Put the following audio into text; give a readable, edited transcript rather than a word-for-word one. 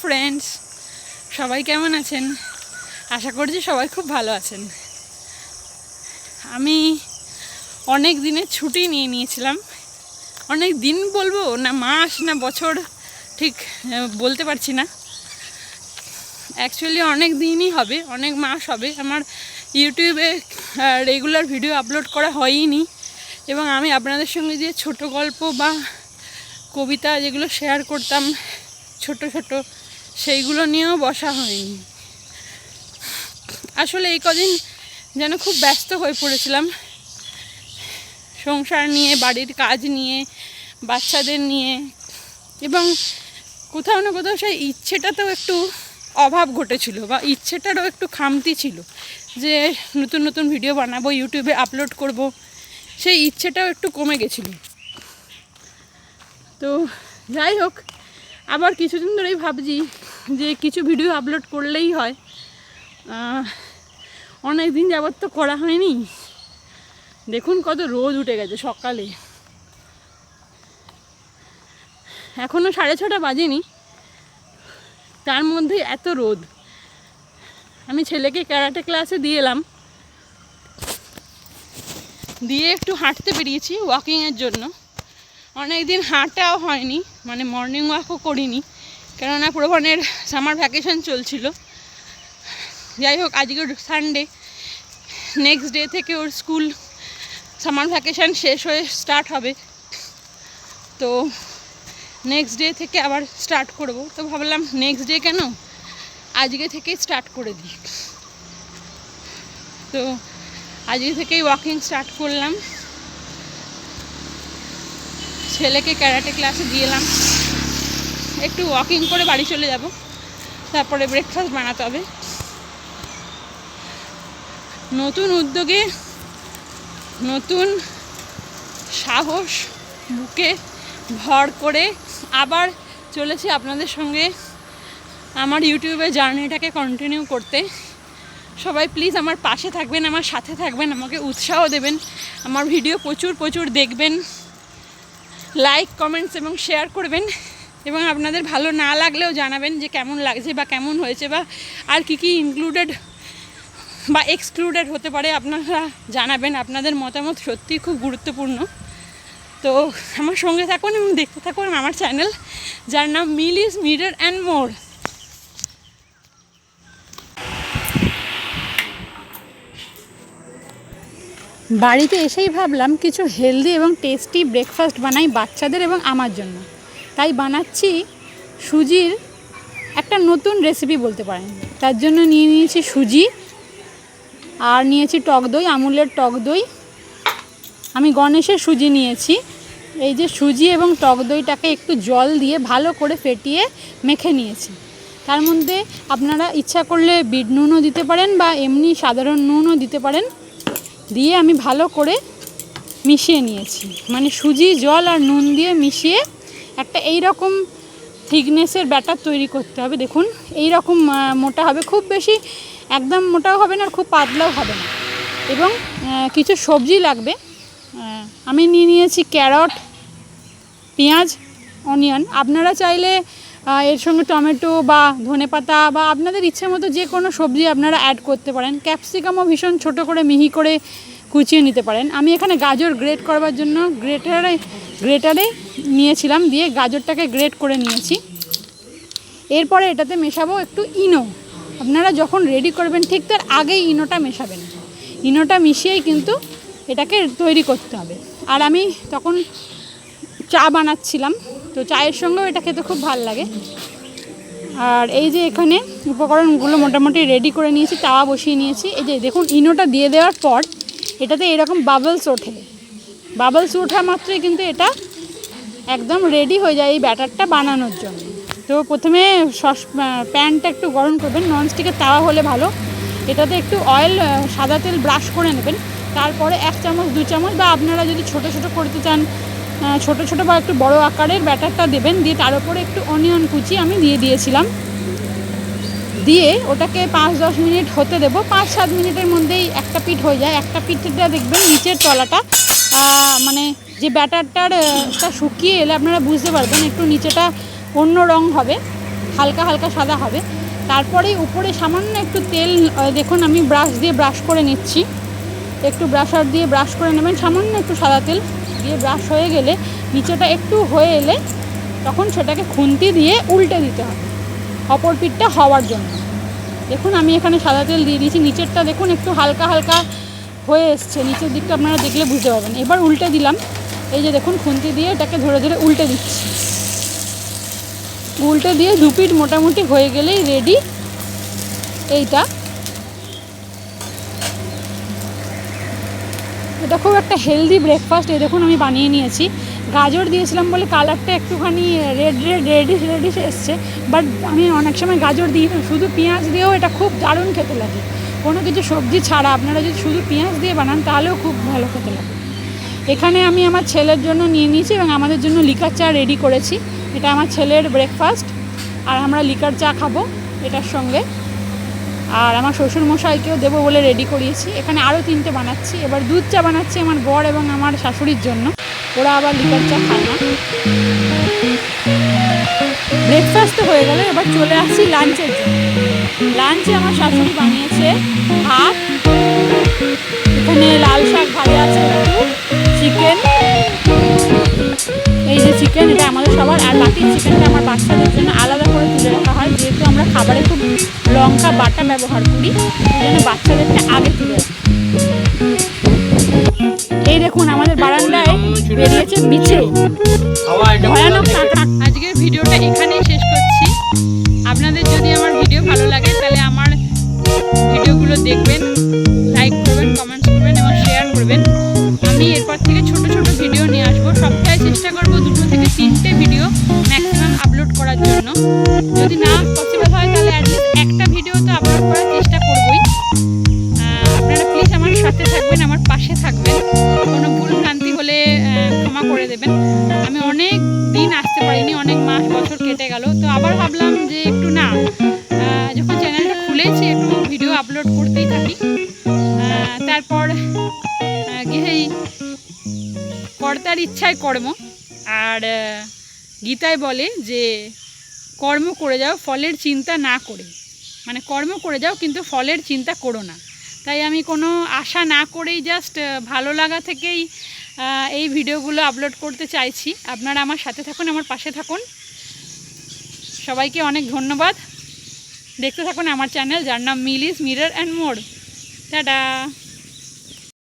Friends, সবাই কেমন আছেন? আশা করছি সবাই খুব ভালো আছেন। আমি অনেক দিনের ছুটি নিয়েছিলাম। অনেক দিন বলবো না মাস না বছর ঠিক বলতে পারছি না। অ্যাকচুয়ালি অনেক দিনই হবে, অনেক মাস হবে আমার ইউটিউবে রেগুলার ভিডিও আপলোড করা হয়নি, এবং আমি আপনাদের সঙ্গে যে ছোট গল্প বা কবিতা যেগুলো শেয়ার করতাম ছোট ছোট, সেইগুলো নিয়েও বসা হয়নি। আসলে এই কদিন যেন খুব ব্যস্ত হয়ে পড়েছিলাম, সংসার নিয়ে, বাড়ির কাজ নিয়ে, বাচ্চাদের নিয়ে, এবং কোথাও না কোথাও সেই ইচ্ছেটাতেও একটু অভাব ঘটেছিল, বা ইচ্ছেটারও একটু খামতি ছিল যে নতুন নতুন ভিডিও বানাবো, ইউটিউবে আপলোড করব, সেই ইচ্ছেটাও একটু কমে গেছিলো। তো যাই হোক, আবার কিছুদিন ধরেই ভাবছি যে কিছু ভিডিও আপলোড করলেই হয়। অনেক দিন যাবত তো করা হয়নি। দেখুন কত রোদ উঠে গেছে সকালে, এখনও 6:30 বাজেনি, তার মধ্যে এত রোদ। আমি ছেলেকে ক্যারাটে ক্লাসে দিয়ে এলাম, দিয়ে একটু হাঁটতে বেরিয়েছি ওয়াকিংয়ের জন্য। অনেক দিন হাঁটাও হয়নি, মানে মর্নিং ওয়াকও করিনি, কেননা প্রভানের সামার ভ্যাকেশন চলছিল। যাই হোক, আজকে সানডে, নেক্সট ডে থেকে ওর স্কুল সামার ভ্যাকেশন শেষ হয়ে স্টার্ট হবে, তো নেক্সট ডে থেকে আবার স্টার্ট করব। তো ভাবলাম নেক্সট ডে কেন, আজকে থেকেই স্টার্ট করে দিই। তো আজকে থেকেই ওয়াকিং স্টার্ট করলাম, ছেলেকে ক্যারাটে ক্লাসে দিয়ে এলাম, একটু ওয়াকিং করে বাড়ি চলে যাব, তারপরে ব্রেকফাস্ট বানাতে হবে। নতুন উদ্যোগে, নতুন সাহস বুকে ভর করে আবার চলেছি আপনাদের সঙ্গে আমার ইউটিউবে জার্নিটাকে কন্টিনিউ করতে। সবাই প্লিজ আমার পাশে থাকবেন, আমার সাথে থাকবেন, আমাকে উৎসাহ দেবেন, আমার ভিডিও প্রচুর প্রচুর দেখবেন, লাইক, কমেন্টস এবং শেয়ার করবেন, এবং আপনাদের ভালো না লাগলেও জানাবেন যে কেমন লাগছে বা কেমন হয়েছে, বা আর কি কি ইনক্লুডেড বা এক্সক্লুডেড হতে পারে আপনারা জানাবেন। আপনাদের মতামত সত্যিই খুব গুরুত্বপূর্ণ। তো আমার সঙ্গে থাকুন এবং দেখতে থাকুন আমার চ্যানেল, যার নাম মিলিস মিরর অ্যান্ড মোর। বাড়িতে এসেই ভাবলাম কিছু হেলদি এবং টেস্টি ব্রেকফাস্ট বানাই বাচ্চাদের এবং আমার জন্য। তাই বানাচ্ছি সুজির একটা নতুন রেসিপি বলতে পারেন। তার জন্য নিয়ে নিয়েছি সুজি, আর নিয়েছি টক দই, আমুলের টক দই। আমি গণেশের সুজি নিয়েছি। এই যে সুজি এবং টক দইটাকে একটু জল দিয়ে ভালো করে ফেটিয়ে মেখে নিয়েছি। তার মধ্যে আপনারা ইচ্ছা করলে বিট নুনও দিতে পারেন, বা এমনি সাধারণ নুনও দিতে পারেন। দিয়ে আমি ভালো করে মিশিয়ে নিয়েছি, মানে সুজি, জল আর নুন দিয়ে মিশিয়ে একটা এই রকম থিকনেসের ব্যাটার তৈরি করতে হবে। দেখুন এই রকম মোটা হবে, খুব বেশি একদম মোটাও হবে না, আর খুব পাতলাও হবে না। এবং কিছু সবজি লাগবে। আমি নিয়ে নিয়েছি ক্যারট, পেঁয়াজ, অনিয়ন। আপনারা চাইলে এর সঙ্গে টমেটো বা ধনেপাতা বা আপনাদের ইচ্ছে মতো যে কোনো সবজি আপনারা অ্যাড করতে পারেন। ক্যাপসিকামও ভীষণ ছোটো করে মিহি করে কুচিয়ে নিতে পারেন। আমি এখানে গাজর গ্রেট করবার জন্য গ্রেটারে নিয়েছিলাম, দিয়ে গাজরটাকে গ্রেট করে নিয়েছি। এরপরে এটাতে মেশাবো একটু ইনো। আপনারা যখন রেডি করবেন ঠিক তার আগেই ইনোটা মেশাবেন। ইনোটা মিশিয়েই কিন্তু এটাকে তৈরি করতে হবে। আর আমি তখন চা বানাচ্ছিলাম, তো চায়ের সঙ্গেও এটা খেতে খুব ভালো লাগে। আর এই যে এখানে উপকরণগুলো মোটামুটি রেডি করে নিয়েছি, তাওয়া বসিয়ে নিয়েছি। এই যে দেখুন ইনোটা দিয়ে দেওয়ার পর এটাতে এরকম বাবলস ওঠে। বাবলস ওঠা মাত্রই কিন্তু এটা একদম রেডি হয়ে যায় এই ব্যাটারটা বানানোর জন্য। তো প্রথমে প্যানটা একটু গরম করবেন, ননস্টিকের তাওয়া হলে ভালো। এটাতে একটু অয়েল, সাদা তেল ব্রাশ করে নেবেন। তারপরে 1 চামচ 2 চামচ, বা আপনারা যদি ছোটো ছোটো করতে চান ছোটো ছোটো বা একটু বড় আকারের ব্যাটারটা দেবেন। দিয়ে তার উপরে একটু অনিয়ন কুচি আমি দিয়ে দিয়েছিলাম। দিয়ে ওটাকে 5-10 মিনিট হতে দেবো। 5-7 মিনিটের মধ্যেই একটা পিঠ হয়ে যায়। একটা পিঠটা দেখবেন নিচের তলাটা, মানে যে ব্যাটারটা শুকিয়ে এলে আপনারা বুঝতে পারবেন একটু নিচেটা অন্য রং হবে। হালকা হালকা সাদা হবে। তারপরে উপরে সামান্য একটু তেল, দেখুন আমি ব্রাশ দিয়ে ব্রাশ করে নিচ্ছি, একটু ব্রাশার দিয়ে ব্রাশ করে নেবেন, সামান্য একটু সাদা তেল দিয়ে ব্রাশ হয়ে গেলে নিচেটা একটু হয়ে এলে তখন সেটাকে খুন্তি দিয়ে উল্টে দিতে হবে অপর পিঠটা হওয়ার জন্য। দেখুন আমি এখানে সাদা তেল দিয়ে দিয়েছি, নিচেরটা দেখুন একটু হালকা হালকা হয়ে এসছে, নিচের দিকটা আপনারা দেখলে বুঝতে পারবেন। এবার উল্টে দিলাম, এই যে দেখুন খুন্তি দিয়ে এটাকে ধরে ধরে উল্টে দিচ্ছি, উল্টে দিয়ে 2 পিঠ মোটামুটি হয়ে গেলেই রেডি এইটা। এটা খুব একটা হেলদি ব্রেকফাস্ট। এই দেখুন আমি বানিয়ে নিয়েছি, গাজর দিয়েছিলাম বলে কালারটা একটুখানি রেডিশ এসছে, বাট আমি অনেক সময় গাজর দিই না, শুধু পেঁয়াজ দিয়েও এটা খুব দারুণ খেতে লাগে, কোনো কিছু সবজি ছাড়া। আপনারা যদি শুধু পেঁয়াজ দিয়ে বানান তাহলেও খুব ভালো খেতে লাগে। এখানে আমি আমার ছেলের জন্য নিয়ে নিয়েছি এবং আমাদের জন্য লিকার চা রেডি করেছি। এটা আমার ছেলের ব্রেকফাস্ট, আর আমরা লিকার চা খাবো এটার সঙ্গে, আর আমার শ্বশুরমশাইকেও দেবো বলে রেডি করিয়েছি। এখানে আরও 3টে বানাচ্ছি, এবার দুধ চা বানাচ্ছি আমার বর এবং আমার শাশুড়ির জন্য, ওরা আবার লিকার চা খায় না। ব্রেকফাস্ট তো হয়ে গেল, এবার চলে আসছি লাঞ্চের জন্য। লাঞ্চে আমার শাশুড়ি বানিয়েছে ভাত, এখানে লাল শাক ভাজা আছে, একটু চিকেন, এই যে চিকেন এটা আমাদের সবার, আর বাকি চিকেনটা আমার বাচ্চাদের জন্য আলাদা করে তুলে রাখা হয়, যেহেতু আমরা খাবারে খুব লঙ্কা বাটা ব্যবহার করি, সেই জন্য বাচ্চাদেরকে আগে তুলে রাখি। এই দেখুন আমাদের বারান্দায় বেরিয়েছে বিছে ভয়ানক কাঁকড়া। আজকের ভিডিওটা এখানেই শেষ করছি। আপনাদের যদি আমার ভিডিও ভালো লাগে তাহলে আমার ভিডিওগুলো দেখবেন, লাইক করবেন, কমেন্টস করবেন এবং শেয়ার করবেন। আমি এরপর থেকে ছোট ছোট ভিডিও নিয়ে আসবো, সপ্তাহে চেষ্টা করবো 2 থেকে 3টে ভিডিও ম্যাক্সিমাম আপলোড করার জন্য। যদি না পসিবল হয় তাহলে অ্যাটলিস্ট একটা ভিডিও তো আপলোড করার চেষ্টা করবোই। আপনারা প্লিজ আমার সাথে থাকবেন, আমার পাশে থাকবেন, কোনো ভুল ভ্রান্তি হলে ক্ষমা করে দেবেন। আমি অনেক দিন আসতে পারিনি, অনেক মাস বছর কেটে গেল, তো আবার ভাবলাম যে একটু না, যখন চ্যানেলটা খুলেছি একটু ভিডিও আপলোড করতেই থাকি। তারপর গিয়েই কর্তার ইচ্ছায় কর্ম, আর গীতায় বলে যে কর্ম করে যাও ফলের চিন্তা না করে, মানে কর্ম করে যাও কিন্তু ফলের চিন্তা করো না। তাই আমি কোনো আশা না করেই জাস্ট ভালো লাগা থেকেই এই ভিডিওগুলো আপলোড করতে চাইছি। আপনারা আমার সাথে থাকুন, আমার পাশে থাকুন। সবাইকে অনেক ধন্যবাদ। দেখতে থাকুন আমার চ্যানেল, যার নাম মিলিস মিরর অ্যান্ড মোর। টাটা।